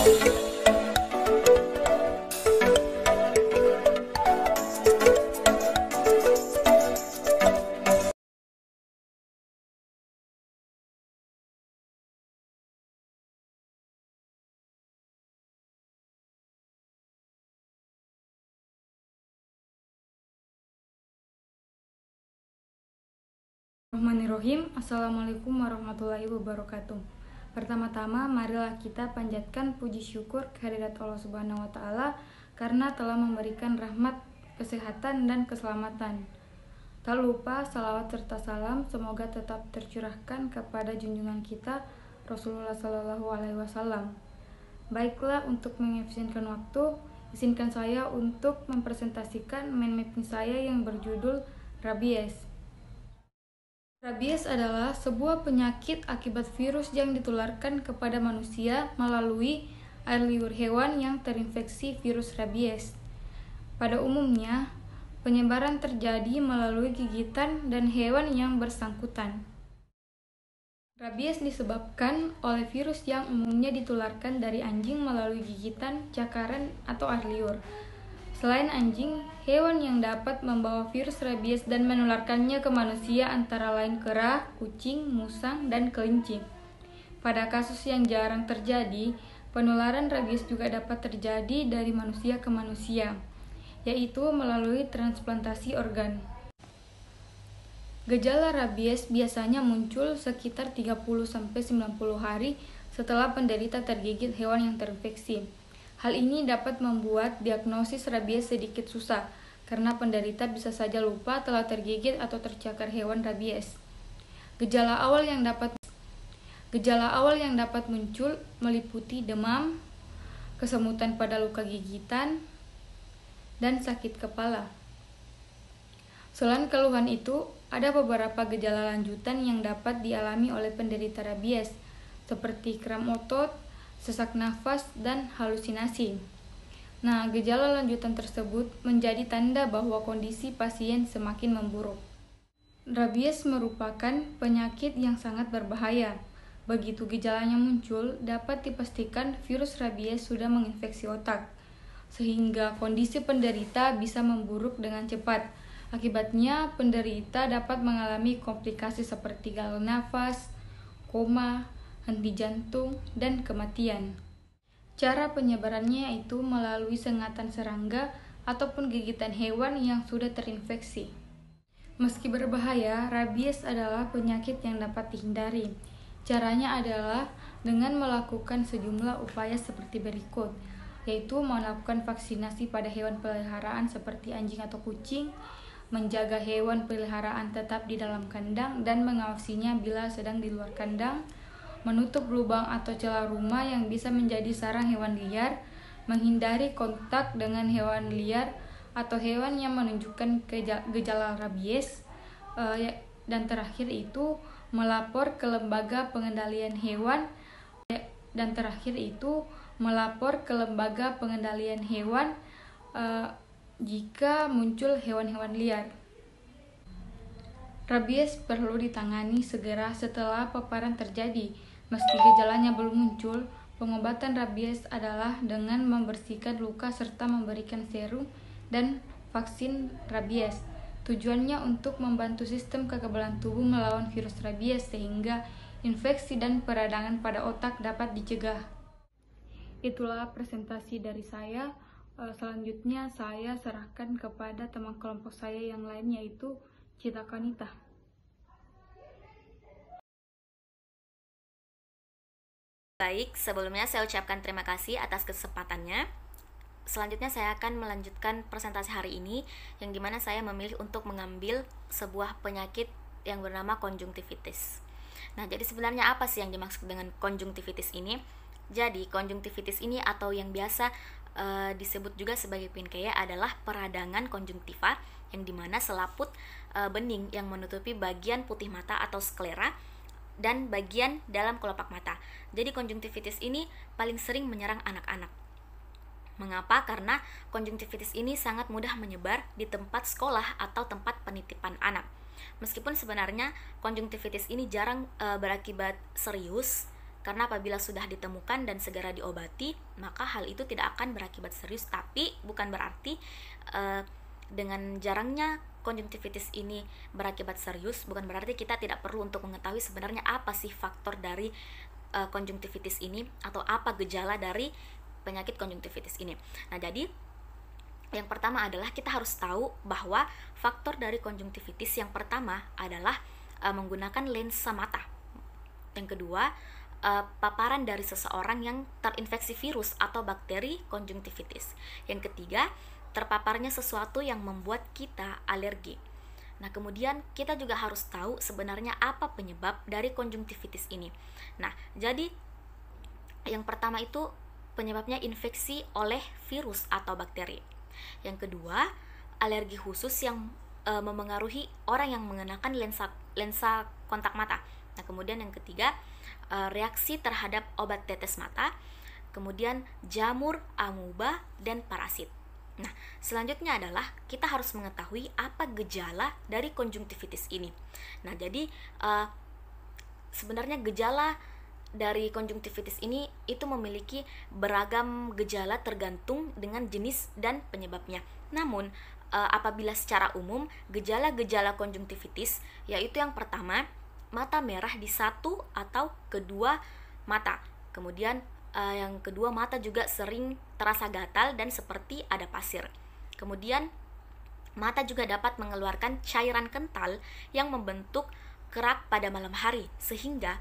Bismillahirrahmanirrahim. Assalamualaikum warahmatullahi wabarakatuh. Pertama-tama, marilah kita panjatkan puji syukur kehadirat Allah Subhanahu wa Ta'ala karena telah memberikan rahmat, kesehatan, dan keselamatan. Tak lupa salawat serta salam semoga tetap tercurahkan kepada junjungan kita Rasulullah Shallallahu Alaihi Wasallam. Baiklah, untuk mengefisienkan waktu, izinkan saya untuk mempresentasikan mind mapping saya yang berjudul Rabies. Rabies adalah sebuah penyakit akibat virus yang ditularkan kepada manusia melalui air liur hewan yang terinfeksi virus rabies. Pada umumnya, penyebaran terjadi melalui gigitan dan hewan yang bersangkutan. Rabies disebabkan oleh virus yang umumnya ditularkan dari anjing melalui gigitan, cakaran, atau air liur. Selain anjing, hewan yang dapat membawa virus rabies dan menularkannya ke manusia antara lain kera, kucing, musang, dan kelinci. Pada kasus yang jarang terjadi, penularan rabies juga dapat terjadi dari manusia ke manusia, yaitu melalui transplantasi organ. Gejala rabies biasanya muncul sekitar 30-90 hari setelah penderita tergigit hewan yang terinfeksi. Hal ini dapat membuat diagnosis rabies sedikit susah, karena penderita bisa saja lupa telah tergigit atau tercakar hewan rabies. Gejala awal yang dapat muncul meliputi demam, kesemutan pada luka gigitan, dan sakit kepala. Selain keluhan itu, ada beberapa gejala lanjutan yang dapat dialami oleh penderita rabies, seperti kram otot, sesak nafas, dan halusinasi. Nah, gejala lanjutan tersebut menjadi tanda bahwa kondisi pasien semakin memburuk. Rabies merupakan penyakit yang sangat berbahaya. Begitu gejalanya muncul, dapat dipastikan virus rabies sudah menginfeksi otak, sehingga kondisi penderita bisa memburuk dengan cepat. Akibatnya, penderita dapat mengalami komplikasi seperti gagal nafas, koma, henti jantung, dan kematian. Cara penyebarannya yaitu melalui sengatan serangga ataupun gigitan hewan yang sudah terinfeksi. Meski berbahaya, rabies adalah penyakit yang dapat dihindari. Caranya adalah dengan melakukan sejumlah upaya seperti berikut, yaitu melakukan vaksinasi pada hewan peliharaan seperti anjing atau kucing, menjaga hewan peliharaan tetap di dalam kandang dan mengawasinya bila sedang di luar kandang, menutup lubang atau celah rumah yang bisa menjadi sarang hewan liar, menghindari kontak dengan hewan liar atau hewan yang menunjukkan gejala rabies, dan terakhir itu melapor ke lembaga pengendalian hewan, jika muncul hewan-hewan liar. Rabies perlu ditangani segera setelah paparan terjadi. Meski gejalanya belum muncul, pengobatan rabies adalah dengan membersihkan luka serta memberikan serum dan vaksin rabies. Tujuannya untuk membantu sistem kekebalan tubuh melawan virus rabies sehingga infeksi dan peradangan pada otak dapat dicegah. Itulah presentasi dari saya. Selanjutnya saya serahkan kepada teman kelompok saya yang lain, yaitu Cita Kanita. Baik, sebelumnya saya ucapkan terima kasih atas kesempatannya. Selanjutnya saya akan melanjutkan presentasi hari ini, yang dimana saya memilih untuk mengambil sebuah penyakit yang bernama konjungtivitis. Nah, jadi sebenarnya apa sih yang dimaksud dengan konjungtivitis ini? Jadi, konjungtivitis ini atau yang biasa disebut juga sebagai pinkea adalah peradangan konjungtiva, yang dimana selaput bening yang menutupi bagian putih mata atau sklera dan bagian dalam kelopak mata. Jadi konjungtivitis ini paling sering menyerang anak-anak. Mengapa? Karena konjungtivitis ini sangat mudah menyebar di tempat sekolah atau tempat penitipan anak. Meskipun sebenarnya konjungtivitis ini jarang berakibat serius, Karena apabila sudah ditemukan dan segera diobati, maka hal itu tidak akan berakibat serius. Tapi bukan berarti dengan jarangnya konjungtivitis ini berakibat serius, bukan berarti kita tidak perlu untuk mengetahui sebenarnya apa sih faktor dari konjungtivitis ini, atau apa gejala dari penyakit konjungtivitis ini. Nah, jadi yang pertama adalah kita harus tahu bahwa faktor dari konjungtivitis yang pertama adalah menggunakan lensa mata. Yang kedua, paparan dari seseorang yang terinfeksi virus atau bakteri konjungtivitis. Yang ketiga, terpaparnya sesuatu yang membuat kita alergi. Nah, kemudian kita juga harus tahu sebenarnya apa penyebab dari konjungtivitis ini. Nah, jadi yang pertama itu penyebabnya infeksi oleh virus atau bakteri. Yang kedua, alergi khusus yang memengaruhi orang yang mengenakan lensa kontak mata. Nah, kemudian yang ketiga, reaksi terhadap obat tetes mata, kemudian jamur, amuba, dan parasit. Nah, selanjutnya adalah kita harus mengetahui apa gejala dari konjungtivitis ini. Nah, jadi sebenarnya gejala dari konjungtivitis ini itu memiliki beragam gejala tergantung dengan jenis dan penyebabnya. Namun, apabila secara umum gejala-gejala konjungtivitis yaitu yang pertama, mata merah di satu atau kedua mata. Kemudian yang kedua, mata juga sering terasa gatal dan seperti ada pasir. Kemudian mata juga dapat mengeluarkan cairan kental yang membentuk kerak pada malam hari, sehingga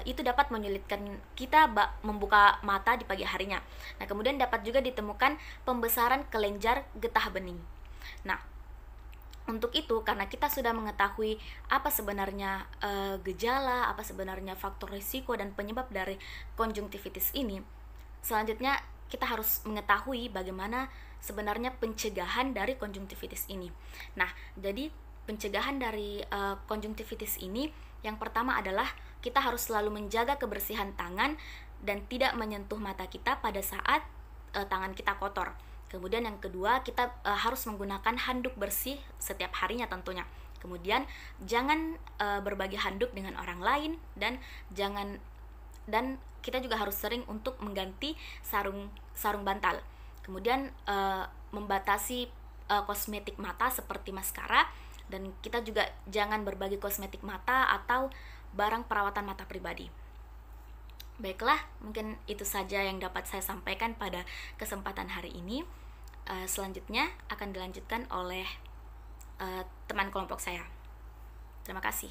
itu dapat menyulitkan kita membuka mata di pagi harinya. Nah, kemudian dapat juga ditemukan pembesaran kelenjar getah bening. Nah, untuk itu, karena kita sudah mengetahui apa sebenarnya gejala, apa sebenarnya faktor risiko dan penyebab dari konjungtivitis ini, selanjutnya kita harus mengetahui bagaimana sebenarnya pencegahan dari konjungtivitis ini. Nah, jadi pencegahan dari konjungtivitis ini yang pertama adalah kita harus selalu menjaga kebersihan tangan dan tidak menyentuh mata kita pada saat tangan kita kotor. Kemudian yang kedua, kita harus menggunakan handuk bersih setiap harinya tentunya. Kemudian jangan berbagi handuk dengan orang lain, dan kita juga harus sering untuk mengganti sarung bantal. Kemudian membatasi kosmetik mata seperti maskara, dan kita juga jangan berbagi kosmetik mata atau barang perawatan mata pribadi. Baiklah, mungkin itu saja yang dapat saya sampaikan pada kesempatan hari ini. Selanjutnya akan dilanjutkan oleh teman kelompok saya. Terima kasih.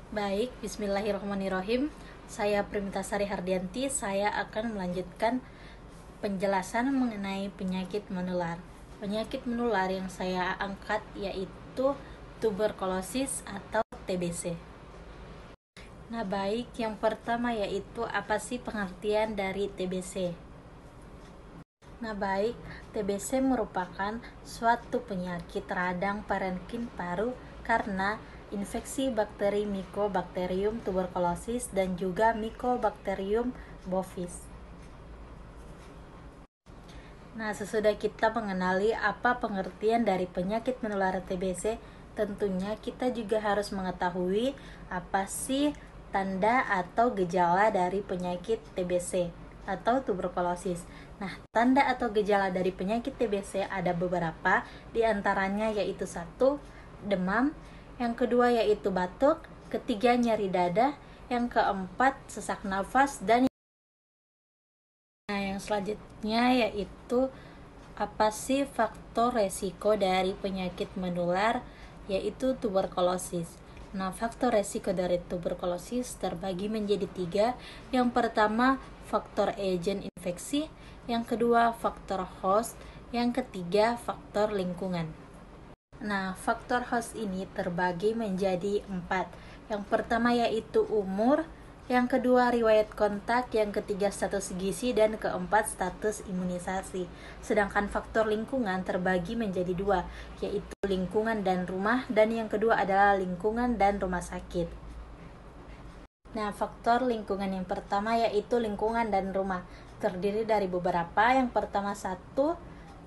Baik, bismillahirrahmanirrahim. Saya Primitasari Hardianti. Saya akan melanjutkan penjelasan mengenai penyakit menular. Penyakit menular yang saya angkat yaitu tuberkulosis atau TBC. Nah, baik, yang pertama yaitu apa sih pengertian dari TBC? Nah, baik, TBC merupakan suatu penyakit radang parenkim paru karena infeksi bakteri Mycobacterium tuberculosis dan juga Mycobacterium bovis. Nah, sesudah kita mengenali apa pengertian dari penyakit menular TBC, tentunya kita juga harus mengetahui apa sih tanda atau gejala dari penyakit TBC atau tuberkulosis. Nah, tanda atau gejala dari penyakit TBC ada beberapa, di antaranya yaitu 1, demam, yang kedua yaitu batuk, ketiga nyeri dada, yang keempat sesak nafas, dan yang selanjutnya yaitu apa sih faktor resiko dari penyakit menular yaitu tuberkulosis. Nah, faktor resiko dari tuberkulosis terbagi menjadi 3. Yang pertama, faktor agen infeksi. Yang kedua, faktor host. Yang ketiga, faktor lingkungan. Nah, faktor host ini terbagi menjadi 4. Yang pertama yaitu umur. Yang kedua, riwayat kontak. Yang ketiga, status gizi. Dan keempat, status imunisasi. Sedangkan faktor lingkungan terbagi menjadi 2, yaitu lingkungan dan rumah. Dan yang kedua adalah lingkungan dan rumah sakit. Nah, faktor lingkungan yang pertama yaitu lingkungan dan rumah. Terdiri dari beberapa. Yang pertama, 1,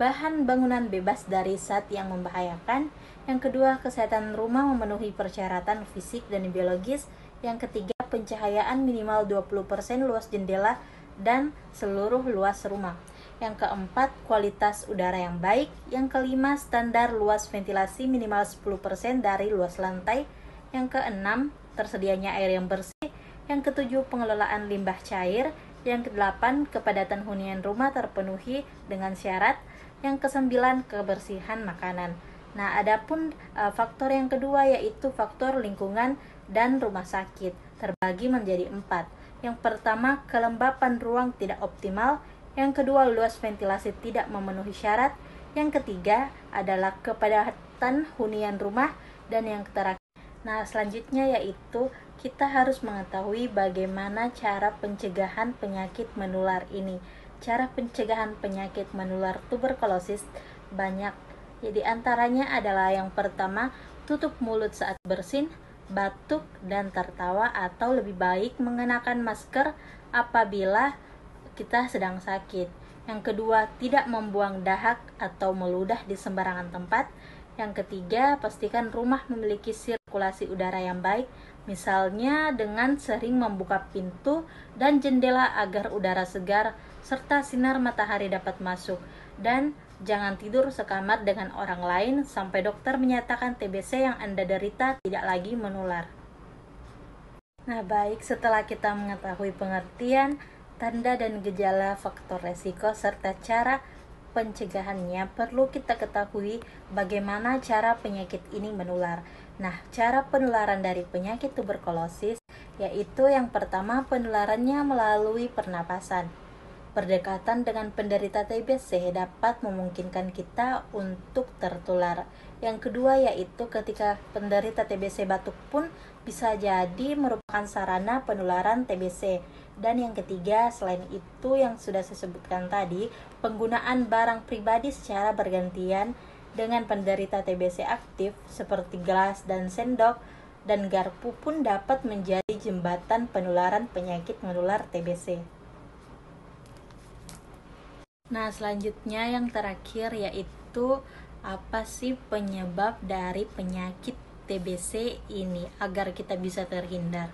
bahan bangunan bebas dari zat yang membahayakan. Yang kedua, kesehatan rumah memenuhi persyaratan fisik dan biologis. Yang ketiga, pencahayaan minimal 20% luas jendela dan seluruh luas rumah. Yang keempat, kualitas udara yang baik. Yang kelima, standar luas ventilasi minimal 10% dari luas lantai. Yang keenam, tersedianya air yang bersih. Yang ketujuh, pengelolaan limbah cair. Yang kedelapan, kepadatan hunian rumah terpenuhi dengan syarat. Yang kesembilan, kebersihan makanan. Nah, adapun faktor yang kedua yaitu faktor lingkungan dan rumah sakit terbagi menjadi 4. Yang pertama, kelembapan ruang tidak optimal. Yang kedua, luas ventilasi tidak memenuhi syarat. Yang ketiga adalah kepadatan hunian rumah. Dan yang terakhir, nah selanjutnya yaitu kita harus mengetahui bagaimana cara pencegahan penyakit menular ini. Cara pencegahan penyakit menular tuberkulosis banyak. Jadi antaranya adalah yang pertama, tutup mulut saat bersin, batuk, dan tertawa, atau lebih baik mengenakan masker apabila kita sedang sakit. Yang kedua, tidak membuang dahak atau meludah di sembarangan tempat. Yang ketiga, pastikan rumah memiliki sirkulasi udara yang baik, misalnya dengan sering membuka pintu dan jendela agar udara segar serta sinar matahari dapat masuk. Dan jangan tidur sekamar dengan orang lain sampai dokter menyatakan TBC yang Anda derita tidak lagi menular. Nah, baik, setelah kita mengetahui pengertian, tanda dan gejala faktor resiko serta cara pencegahannya, perlu kita ketahui bagaimana cara penyakit ini menular. Nah, cara penularan dari penyakit tuberkulosis yaitu yang pertama, penularannya melalui pernapasan. Berdekatan dengan penderita TBC dapat memungkinkan kita untuk tertular. Yang kedua yaitu ketika penderita TBC batuk pun bisa jadi merupakan sarana penularan TBC. Dan yang ketiga, selain itu yang sudah saya sebutkan tadi, penggunaan barang pribadi secara bergantian dengan penderita TBC aktif seperti gelas dan sendok dan garpu pun dapat menjadi jembatan penularan penyakit menular TBC. Nah, selanjutnya yang terakhir yaitu apa sih penyebab dari penyakit TBC ini agar kita bisa terhindar.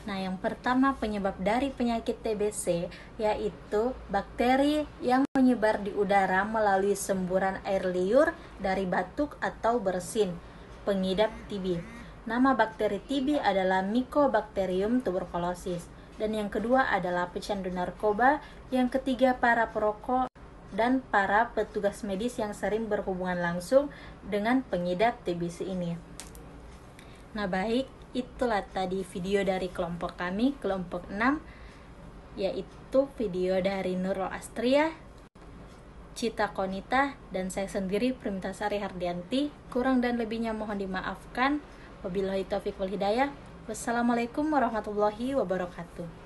Nah, yang pertama penyebab dari penyakit TBC yaitu bakteri yang menyebar di udara melalui semburan air liur dari batuk atau bersin, pengidap TB. Nama bakteri TB adalah Mycobacterium tuberculosis. Dan yang kedua adalah pecandu narkoba, yang ketiga para perokok, dan para petugas medis yang sering berhubungan langsung dengan pengidap TBC ini. Nah, baik, itulah tadi video dari kelompok kami, kelompok 6, yaitu video dari Nurul Astria, Cita Konita, dan saya sendiri Primitasari Hardianti. Kurang dan lebihnya mohon dimaafkan. Wabillahi taufiq wal hidayah. Wassalamualaikum warahmatullahi wabarakatuh.